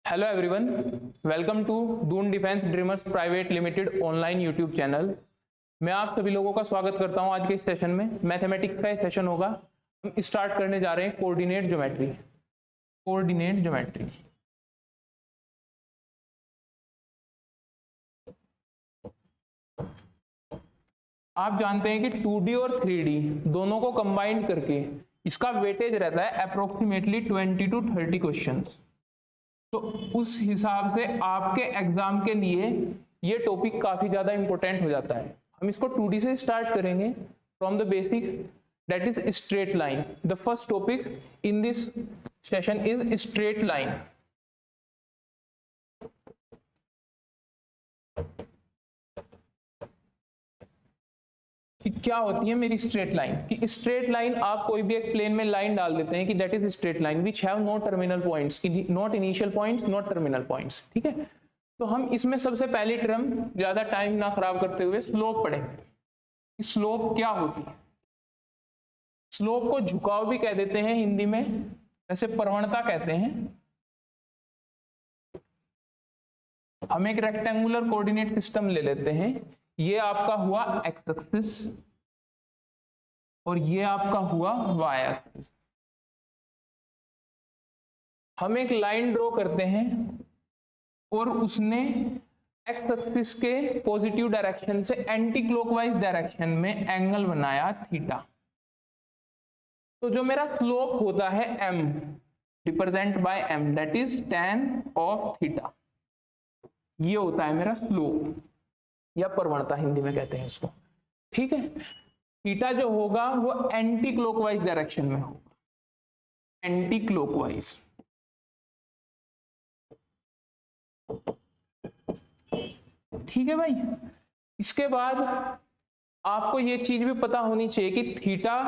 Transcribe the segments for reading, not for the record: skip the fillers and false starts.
Hello everyone, welcome to Doon defence dreamers private limited online YouTube channel. मैं आप सभी लोगों का स्वागत करता हूं। आज के इस सेशन में मैथमेटिक्स का सेशन होगा। हम स्टार्ट करने जा रहे हैं कोऑर्डिनेट ज्योमेट्री। कोऑर्डिनेट ज्योमेट्री आप जानते हैं कि 2D और 3D दोनों को कंबाइन करके इसका वेटेज रहता है अप्रोक्सीमेटली 20 to 30 क्वेश्चंस। तो उस हिसाब से आपके एग्जाम के लिए ये टॉपिक काफी ज्यादा इंपॉर्टेंट हो जाता है। हम इसको 2D से स्टार्ट करेंगे from the basic, that is straight line. The first topic in this session is straight line. क्या होती है मेरी स्ट्रेट लाइन? कि स्ट्रेट लाइन आप कोई भी एक प्लेन में लाइन डाल देते हैं कि that is straight line which have no terminal points, not initial points, not terminal points. ठीक है, तो हम इसमें सबसे पहली टर्म, ज्यादा टाइम ना खराब करते हुए, स्लोप पढ़ेंगे। स्लोप क्या होती है? स्लोप को झुकाव भी कह देते हैं हिंदी में, वैसे प्रवणता कहते हैं। हम एक रेक्टेंगुलर कोऑर्डिनेट सिस्टम ले लेते हैं। ये आपका हुआ एक्स एक्सिस और ये आपका हुआ वाई एक्सिस। हम एक लाइन ड्रॉ करते हैं और उसने एक्स एक्सिस के पॉजिटिव डायरेक्शन से एंटी क्लॉकवाइज डायरेक्शन में एंगल बनाया थीटा। तो जो मेरा स्लोप होता है m, represent by m, that is tan of theta. ये होता है मेरा स्लोप या प्रवणता हिंदी में कहते हैं इसको। ठीक है, थीटा जो होगा वो एंटी क्लॉकवाइज डायरेक्शन में होगा, एंटी क्लॉकवाइज। ठीक है भाई। इसके बाद आपको ये चीज भी पता होनी चाहिए कि थीटा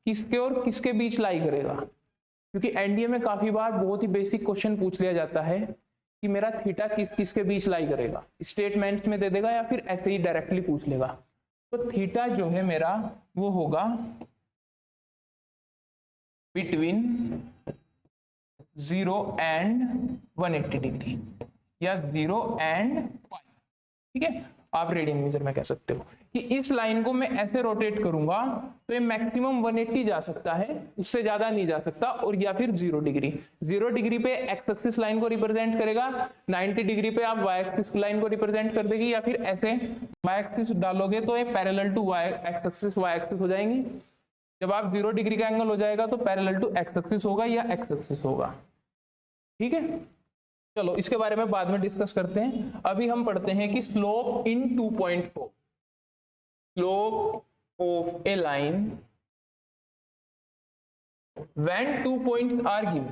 किसके और किसके बीच लाई करेगा, क्योंकि एनडीए में काफी बार बहुत ही बेसिक क्वेश्चन पूछ लिया जाता है कि मेरा थीटा किस किस के बीच लाई करेगा। स्टेटमेंट्स में दे देगा या फिर ऐसे ही डायरेक्टली पूछ लेगा। तो थीटा जो है मेरा वो होगा बिटवीन 0 and 180 डिग्री या 0 and π। ठीक है, आप रेडियन मीटर में कह सकते हो कि इस लाइन को मैं ऐसे रोटेट करूंगा तो ये मैक्सिमम 180 जा सकता है, उससे ज्यादा नहीं जा सकता। और या फिर 0 डिग्री, 0 डिग्री पे एक्स एक्सिस लाइन को रिप्रेजेंट करेगा, 90 डिग्री पे आप वाई एक्सिस लाइन को रिप्रेजेंट कर देगी, या फिर ऐसे वाई एक्सिस डालोगे तो ये parallel to Y X axis Y axis हो जाएंगी। जब आप 0 डिग्री का एंगल हो जाएगा तो पैरेलल टू एक्स एक्सिस होगा या एक्स एक्सिस होगा। ठीक है, चलो इसके बारे में बाद में डिस्कस करते हैं। अभी हम पढ़ते हैं कि slope in 2.4, slope of A line when 2 points are given।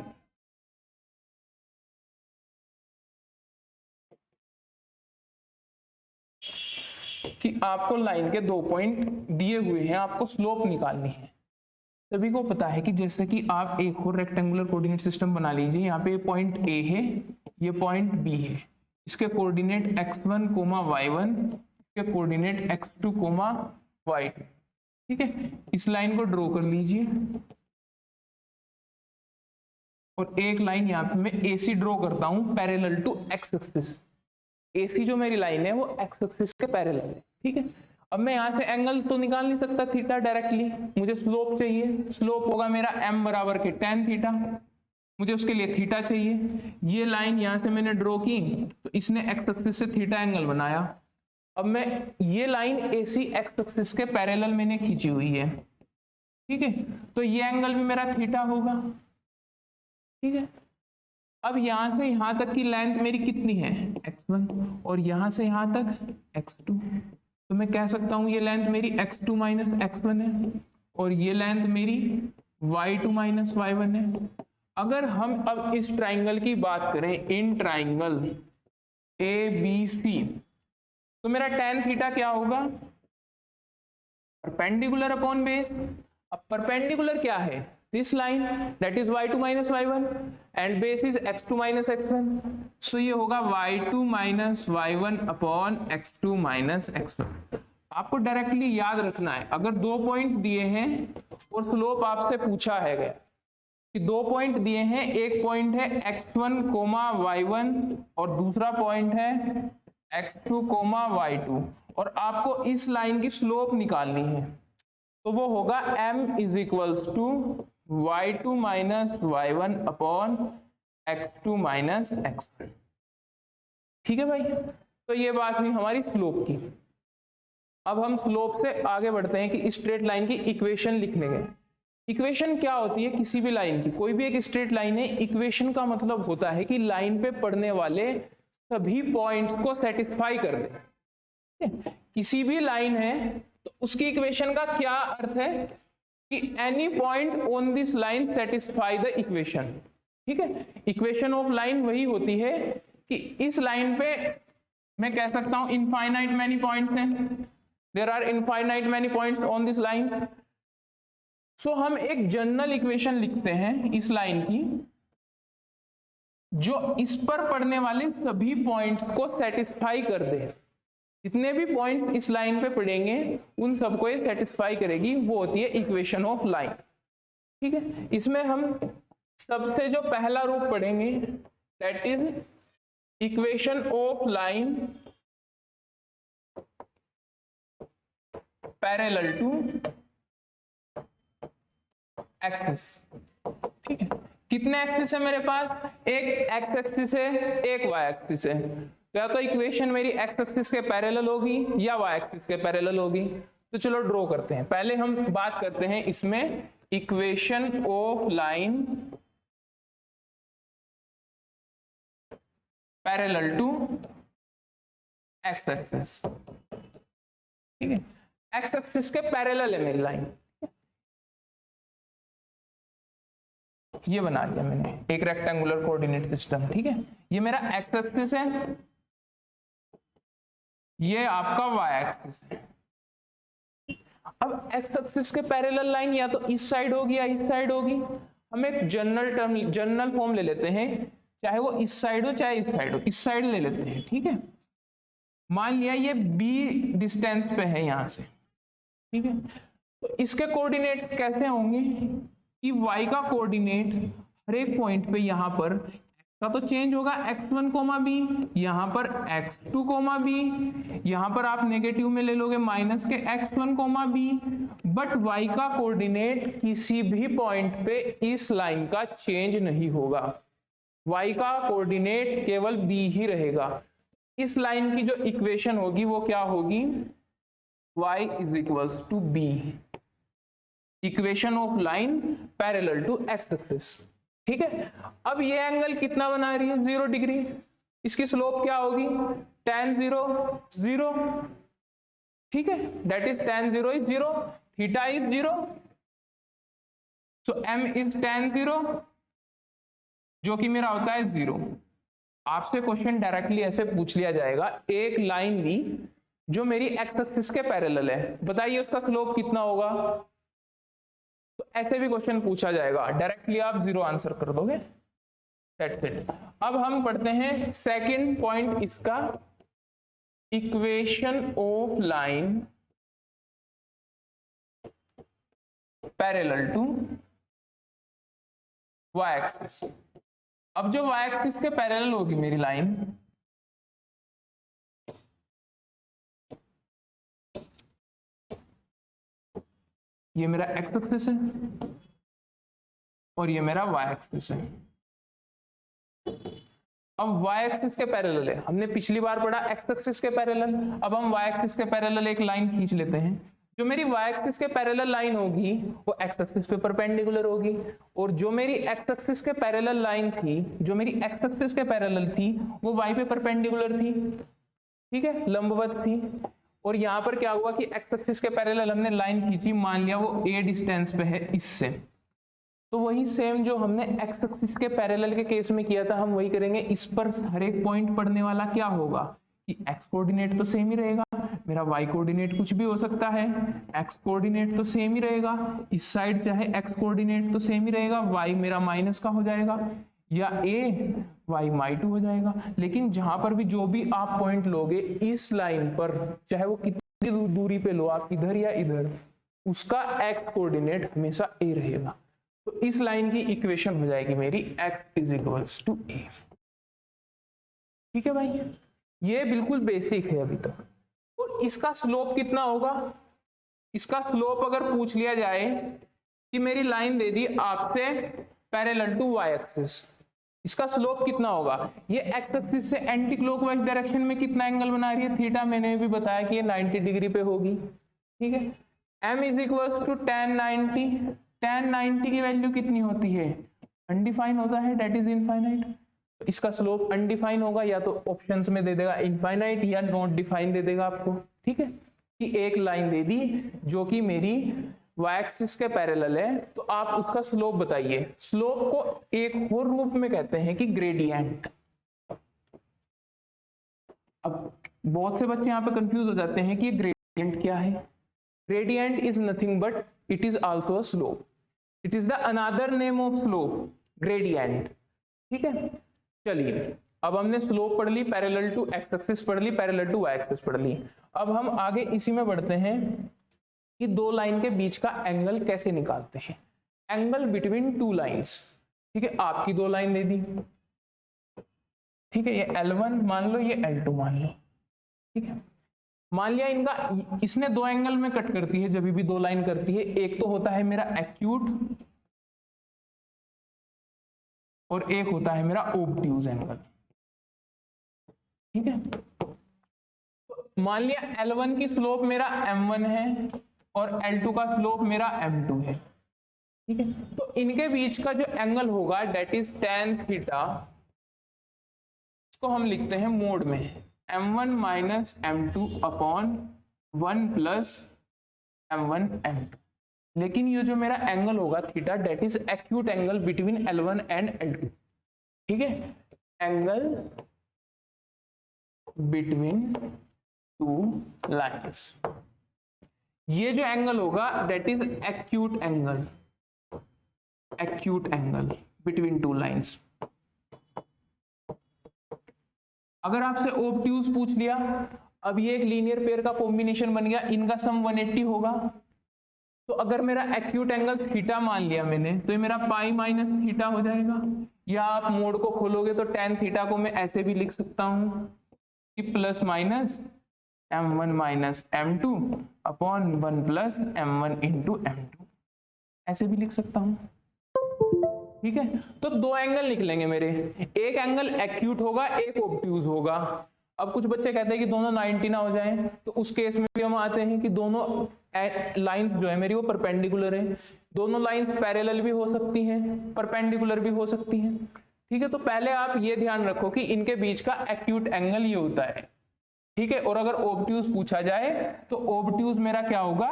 कि आपको लाइन के 2 पॉइंट दिए हुए हैं, आपको स्लोप निकालनी है। सभी को पता है कि जैसे कि आप एक और रेक्टेंगुलर कोऑर्डिनेट सिस्टम बना लीजिए। यहाँ पे पॉइंट A है, ये पॉइंट B है, इसके कोऑर्डिनेट x1, y1, इसके कोऑर्डिनेट x2, y2। ठीक है, इस लाइन को ड्रॉ कर लीजिए और एक लाइन यहाँ पे मैं AC ड्रॉ करता हूं parallel to x axis. AC जो मेरी लाइन है वो x एक्सिस के पैरेलल है। ठीक है, अब मैं यहाँ से एंगल तो निकाल नहीं सकता थीटा डायरेक्टली, मुझे स्लोप चाहिए। स्लोप होगा मेरा m बराबर के tan थीटा, मुझे उसके लिए थीटा चाहिए। ये लाइन यहाँ से मैंने ड्रॉ की तो इसने x एक्सिस से थीटा एंगल बनाया। अब मैं ये लाइन AC x एक्सिस के पैरेलल मैंने खींची हुई है। ठीक है, तो ये एंगल भी मेरा थीटा होगा। ठीक है, अब यहां से यहां तक की लेंथ मेरी कितनी है? x1, और यहां से यहां तक x2। तो मैं कह सकता हूं ये लेंथ मेरी x2 माइनस x1 है और ये लेंथ मेरी y2 माइनस y1 है। अगर हम अब इस ट्राइंगल की बात करें, इन ट्राइंगल ABC, तो मेरा tan थीटा क्या होगा? Perpendicular upon base. अब परपेंडिकुलर क्या है? this line, that is y2 minus y1 and base is x2 minus x1, so ये होगा y2 minus y1 upon x2 minus x1। आपको डायरेक्टली याद रखना है, अगर 2 पॉइंट दिए हैं और स्लोप आपसे पूछा है गया कि 2 पॉइंट दिए हैं, एक पॉइंट है x1 y1 और दूसरा पॉइंट है x2 y2, और आपको इस लाइन की स्लोप निकालनी है। तो वो होगा m is equals to y2 minus y1 upon x2 minus x1। ठीक है भाई, तो ये बात हुई हमारी स्लोप की। अब हम स्लोप से आगे बढ़ते हैं कि स्ट्रेट लाइन की इक्वेशन लिखने गए। इक्वेशन क्या होती है किसी भी लाइन की? कोई भी एक स्ट्रेट लाइन है, इक्वेशन का मतलब होता है कि लाइन पे पड़ने वाले सभी पॉइंट्स को सेटिस्फाई कर दे। किसी भी लाइन है तो उसकी इक्वेशन का क्या अर्थ है कि any point on this line satisfy the equation. ठीक है, इक्वेशन ऑफ लाइन वही होती है कि इस लाइन पे मैं कह सकता हूं इनफाइनाइट मैनी पॉइंट्स हैं, there are infinite many points on this line. So हम एक जनरल इक्वेशन लिखते हैं इस लाइन की जो इस पर पड़ने वाले सभी पॉइंट्स को सेटिस्फाई कर दे। जितने भी पॉइंट्स इस लाइन पे पड़ेंगे उन सबको ये सेटिस्फाई करेगी, वो होती है इक्वेशन ऑफ लाइन। ठीक है, इसमें हम सबसे जो पहला रूप पढ़ेंगे that is equation of line parallel to axis. ठीक है, कितने एक्सिस है मेरे पास? एक एक्स एक्सिस है, एक वाई एक्सिस है। तो या तो इक्वेशन मेरी एक्स एक्सिस के पैरेलल होगी या वाई एक्सिस के पैरेलल होगी। तो चलो ड्रॉ करते हैं। पहले हम बात करते हैं इसमें equation of line parallel to X axis. ठीक है, एक्स एक्सिस के पैरेलल है मेरी लाइन। ये बना लिया मैंने एक रेक्टेंगुलर कोऑर्डिनेट सिस्टम। ठीक है, ये मेरा एक्स एक्सिस है, ये आपका वाई एक्सिस है। अब एक्स एक्सिस के पैरेलल लाइन या तो इस साइड होगी या इस साइड होगी। हम एक जनरल फॉर्म ले लेते हैं, चाहे वो इस साइड हो चाहे इस साइड हो, इस साइड ले लेते हैं। ठीक है, मान लिया ये b डिस्टेंस पे है यहां से। ठीक है, तो इसके कोऑर्डिनेट्स कैसे होंगे कि y का कोऑर्डिनेट हर एक पॉइंट पे यहां पर का तो चेंज होगा x1 b, यहां पर x2 b, यहां पर आप नेगेटिव में ले लोगे माइनस के x1 b, बट y का कोऑर्डिनेट किसी भी पॉइंट पे इस लाइन का चेंज नहीं होगा। y का कोऑर्डिनेट केवल b ही रहेगा। इस लाइन की जो इक्वेशन होगी वो क्या होगी? y is equals to b, equation of line parallel to X axis. ठीक है, अब ये एंगल कितना बना रही है? 0 डिग्री। इसकी स्लोप क्या होगी? tan 0 0। ठीक है, that is tan 0 is 0, theta is 0, so m is tan 0 जो कि मेरा होता है 0। आपसे क्वेश्चन डायरेक्टली ऐसे पूछ लिया जाएगा, एक लाइन ली जो मेरी एक्स एक्सिस के पैरेलल है, बताइए उसका स्लोप कितना होगा? तो ऐसे भी क्वेश्चन पूछा जाएगा, डायरेक्टली आप 0 आंसर कर दोगे। That's it. अब हम पढ़ते हैं सेकंड पॉइंट इसका, equation of line parallel to Y axis. अब जो वाई एक्सिस के पैरेलल होगी मेरी लाइन, ये मेरा एक्स एक्सिस है और ये मेरा वाई एक्सिस है। अब वाई एक्सिस के पैरेलल है, हमने पिछली बार पढ़ा एक्स एक्सिस के पैरेलल। अब हम वाई एक्सिस के पैरेलल एक लाइन खींच लेते हैं। जो मेरी वाई एक्सिस के पैरेलल लाइन होगी वो एक्स एक्सिस पे परपेंडिकुलर होगी, और जो मेरी एक्स एक्सिस के पैरेलल लाइन थी, जो मेरी एक्स एक्सिस के पैरेलल थी, वो वाई पे परपेंडिकुलर थी। ठीक है, लंबवत थी। और यहां पर क्या हुआ कि एक्स एक्सिस के पैरेलल हमने लाइन खींची, मान लिया वो a डिस्टेंस पे है इससे, तो वही सेम जो हमने एक्स एक्सिस के पैरेलल के केस में किया था हम वही करेंगे। इस पर हर एक पॉइंट पड़ने वाला क्या होगा कि एक्स कोऑर्डिनेट तो सेम ही रहेगा, मेरा वाई कोऑर्डिनेट कुछ भी हो सकता है, एक्स कोऑर्डिनेट तो सेम ही रहेगा, इस साइड चाहे एक्स कोऑर्डिनेट तो सेम ही रहेगा, वाई मेरा माइनस का हो जाएगा या a y -2 हो जाएगा। लेकिन जहां पर भी जो भी आप पॉइंट लोगे इस लाइन पर, चाहे वो कितनी दूरी पे लो आप, इधर या इधर, उसका x कोऑर्डिनेट हमेशा a रहेगा। तो तो इस लाइन की इक्वेशन हो जाएगी मेरी x is equals to a। ठीक है भाई, ये बिल्कुल बेसिक है अभी तक। और इसका स्लोप कितना होगा, इसका स्लोप अगर पूछ लिया जाए कि मेरी लाइन दे दी आपसे पैरेलल टू y एक्सिस, इसका स्लोप कितना होगा, ये x एक्सिस से एंटी क्लॉकवाइज डायरेक्शन में कितना एंगल बना रही है, थीटा। मैंने भी बताया कि ये 90 डिग्री पे होगी। ठीक है, m is equal to tan 90। tan 90 की वैल्यू कितनी होती है, अनडिफाइन होता है, डेट इज इनफाइनाइट। तो इसका स्लोप अनडिफाइन होगा, या तो ऑप्शंस में दे देगा इनफाइनाइट या नॉट डिफाइन दे देगा आपको। ठीक है, कि एक लाइन दे दी जो कि मेरी y एक्सिस के पैरेलल है, तो आप उसका स्लोप बताइए। स्लोप को एक और रूप में कहते हैं कि ग्रेडियंट। अब बहुत से बच्चे यहाँ पे कंफ्यूज हो जाते हैं कि ये ग्रेडियंट क्या है। Gradient is nothing but it is also a slope, it is the another name of slope, gradient. ठीक है, चलिए अब हमने स्लोप पढ़ ली, पैरेलल टू x एक्सिस पढ़ ली, पैरेलल टू y एक्सिस पढ़ ली। अब हम आगे इसी में बढ़ते हैं कि दो लाइन के बीच का एंगल कैसे निकालते हैं, एंगल बिटवीन टू लाइंस। ठीक है, आपकी दो लाइन दे दी, ठीक है, ये L1 मान लो, ये L2 मान लो। ठीक है, मान लिया इनका, इसने दो एंगल में कट करती है जब भी दो लाइन करती है। एक तो होता है मेरा एक्यूट और एक होता है मेरा ओब्ट्यूज एंगल। ठीक है, तो मान लिया L1 की स्लोप मेरा m1 है और L2 का स्लोप मेरा m2 है। ठीक है, तो इनके बीच का जो एंगल होगा डेट इज tan थीटा, इसको हम लिखते हैं मोड में m1 minus m2 upon 1 plus m1 m2। लेकिन ये जो मेरा एंगल होगा theta, that is acute angle between L1 and L2। ठीक है, एंगल बिटवीन टू लाइंस, ये जो एंगल होगा that is acute angle, acute angle between two lines. अगर आपसे ओब्ट्यूज पूछ लिया, अब ये एक लीनियर पेयर का कॉम्बिनेशन बन गया, इनका सम 180 होगा। तो अगर मेरा एक्यूट एंगल थीटा मान लिया मैंने, तो ये मेरा पाई माइनस थीटा हो जाएगा। या आप मोड को खोलोगे तो tan थीटा को मैं ऐसे भी लिख सकता हूं कि plus minus m1 minus m2 upon 1 plus m1 into m2, ऐसे भी लिख सकता हूं। ठीक है, तो दो एंगल निकलेंगे मेरे, एक एंगल एक्यूट होगा, एक ओब्ट्यूज होगा। अब कुछ बच्चे कहते हैं कि दोनों 90 ना हो जाएं, तो उस केस में भी हम आते हैं कि दोनों लाइंस जो है मेरी वो परपेंडिकुलर है। दोनों लाइंस पैरेलल भी हो सकती हैं, परपेंडिकुलर भी हो सकती हैं। ठीक है, तो पहले आप ये ध्यान रखो कि इनके बीच का एक्यूट एंगल ये होता है। ठीक है, और अगर ओब्ट्यूज पूछा जाए तो ओब्ट्यूज मेरा क्या होगा,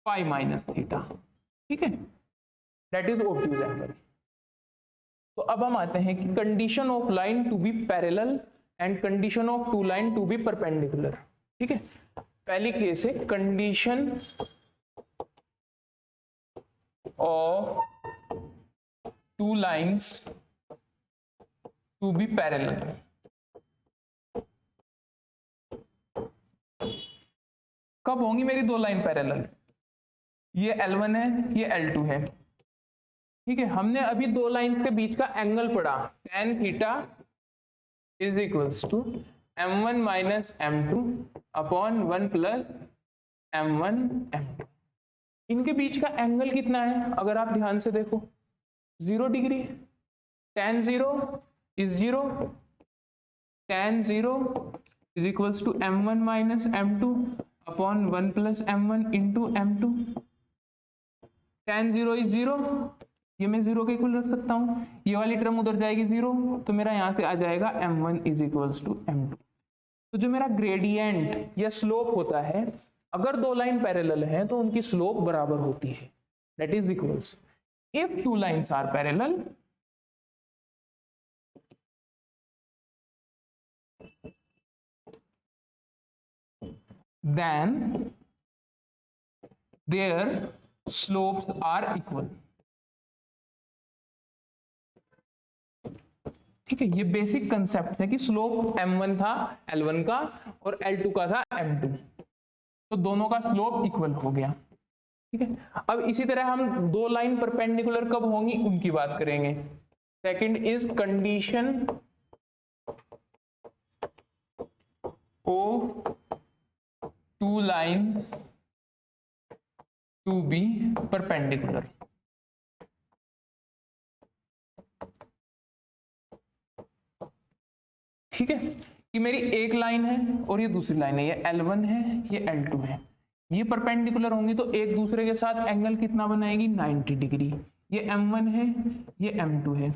पाई माइनस थीटा। ठीक है, दैट इज ओब्ट्यूज एंगल। तो अब हम आते हैं कि condition of line to be parallel and condition of two line to be perpendicular. ठीक है, पहली केस है condition of two lines to be parallel. कब होंगी मेरी दो लाइन पैरेलल, ये L1 है, ये L2 है। ठीक है, हमने अभी दो लाइंस के बीच का एंगल पढ़ा, tan theta is equals to m1 minus m2 upon 1 plus m1 m2। इनके बीच का एंगल कितना है, अगर आप ध्यान से देखो 0 degree. tan 0 is 0, tan 0 is equals to m1 minus m2 upon 1 plus m1 into m2। tan 0 is 0, ये मैं 0 के इक्वल रख सकता हूं, ये वाली टर्म उधर जाएगी 0, तो मेरा यहां से आ जाएगा m1 is equals to m2। तो जो मेरा ग्रेडियंट या स्लोप होता है, अगर दो लाइन पैरेलल हैं तो उनकी स्लोप बराबर होती है, that is equals if two lines are parallel then their slopes are equal। ठीक है, ये बेसिक कंसेप्ट है कि स्लोप m1 था L1 का और L2 का था m2, तो दोनों का स्लोप इक्वल हो गया। ठीक है। अब इसी तरह हम दो लाइन परपेंडिकुलर कब होंगी उनकी बात करेंगे। Second is condition of two lines to be perpendicular. ठीक है, कि मेरी एक लाइन है और ये दूसरी लाइन है, ये L1 है ये L2 है, ये परपेंडिकुलर होंगी तो एक दूसरे के साथ एंगल कितना बनाएगी 90 डिग्री। ये M1 है ये M2 है।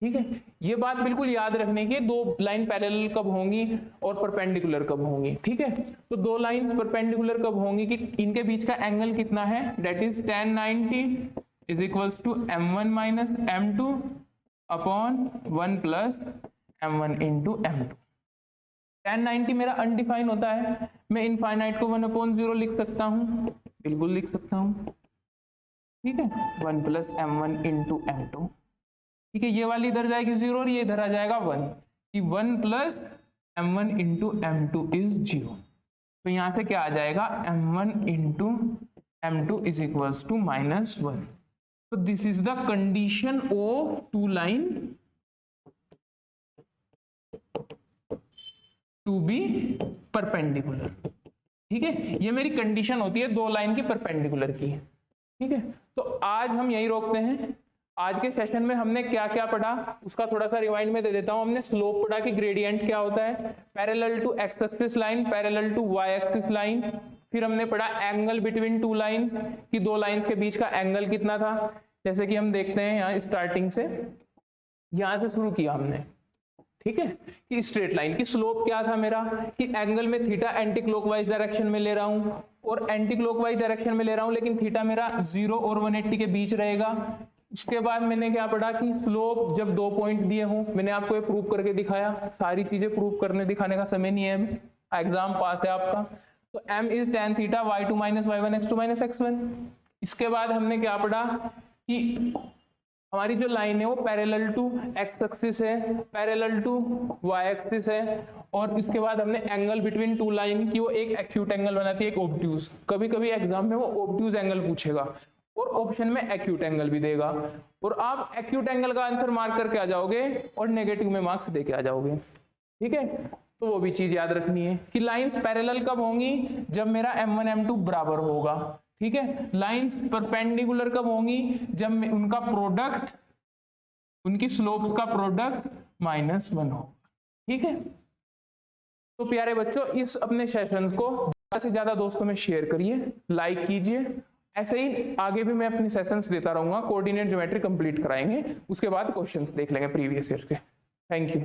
ठीक है, ये बात बिल्कुल याद रखने की, दो लाइन पैरेलल कब होंगी और परपेंडिकुलर कब होंगी। ठीक है, तो दो लाइन परपेंडिकुलर कब होंगी कि इनके बीच का एंगल कितना है, that is tan 90 is equals to M1 minus M2 upon 1 plus M1 into M2। tan 90 मेरा अनडिफाइन होता है, मैं इनफाइनाइट को 1/0 लिख सकता हूँ, बिल्कुल लिख सकता हूँ। ठीक है, 1 प्लस M1 इंटू M2। ठीक है, ये वाली इधर जाएगी 0 और ये इधर आ जाएगा 1, कि 1 plus M1 into M2 is 0। तो यहाँ से क्या आ जाएगा M1 into M2 is equals to -1। तो this is the condition of two line to be perpendicular. ठीक है, ये मेरी कंडीशन होती है दो लाइन की परपेंडिकुलर की। ठीक है, तो आज हम यही रोकते हैं। आज के सेशन में हमने क्या क्या पढ़ा उसका थोड़ा सा रिवाइंड में दे देता हूं। हमने स्लोप पढ़ा कि ग्रेडियंट क्या होता है, parallel to X axis line, parallel to Y axis line. फिर हमने पढ़ा एंगल बिटवीन टू लाइंस, कि दो लाइंस के बीच का एंगल कितना था। जैसे कि हम देखते हैं यहाँ स्टार्टिंग से, यहां से शुरू किया हमने। ठीक है, कि स्ट्रेट लाइन की स्लोप क्या था मेरा, कि एंगल में थीटा एंटी क्लॉकवाइज डायरेक्शन में ले रहा हूं और एंटी क्लॉकवाइज डायरेक्शन में ले रहा हूं, लेकिन थीटा मेरा 0 और 180 के बीच रहेगा। उसके बाद मैंने क्या पढ़ा कि स्लोप जब दो पॉइंट दिए हों, मैंने आपको ये प्रूव करके दिखाया। सारी चीजें प्रूव करने दिखाने का समय नहीं है, एग्जाम पास है आपका। तो m is tan theta y2 minus y1 x2 minus x1। इसके बाद हमने क्या पढ़ा कि हमारी जो लाइन है वो पैरेलल टू एक्स एक्सिस है, पैरेलल टू वाई एक्सिस है। और इसके बाद हमने एंगल बिटवीन टू लाइन की वो एक एक्यूट एंगल बनाती है, एक ऑब्ट्यूज। कभी कभी एग्जाम में वो ऑब्ट्यूज एंगल पूछेगा और ऑप्शन में एक्यूट एंगल भी देगा, और आप एक्यूट एंगल का आंसर मार्क करके आ जाओगे और नेगेटिव में मार्क्स देके आ जाओगे। ठीक है, तो वो भी चीज याद रखनी है कि लाइंस पैरेलल कब होंगी, जब मेरा M1 M2 बराबर होगा। ठीक है, लाइंस परपेंडिकुलर कब होंगी, जब उनका प्रोडक्ट, उनकी स्लोप का प्रोडक्ट -1 होगा। ठीक है, तो प्यारे बच्चों इस अपने सेशन को ज्यादा से ज्यादा दोस्तों में शेयर करिए, लाइक कीजिए। ऐसे ही आगे भी मैं अपने सेशंस देता रहूंगा, कोऑर्डिनेट ज्योमेट्री कंप्लीट कराएंगे, उसके बाद क्वेश्चंस देख लेंगे प्रीवियस ईयर के। Thank you.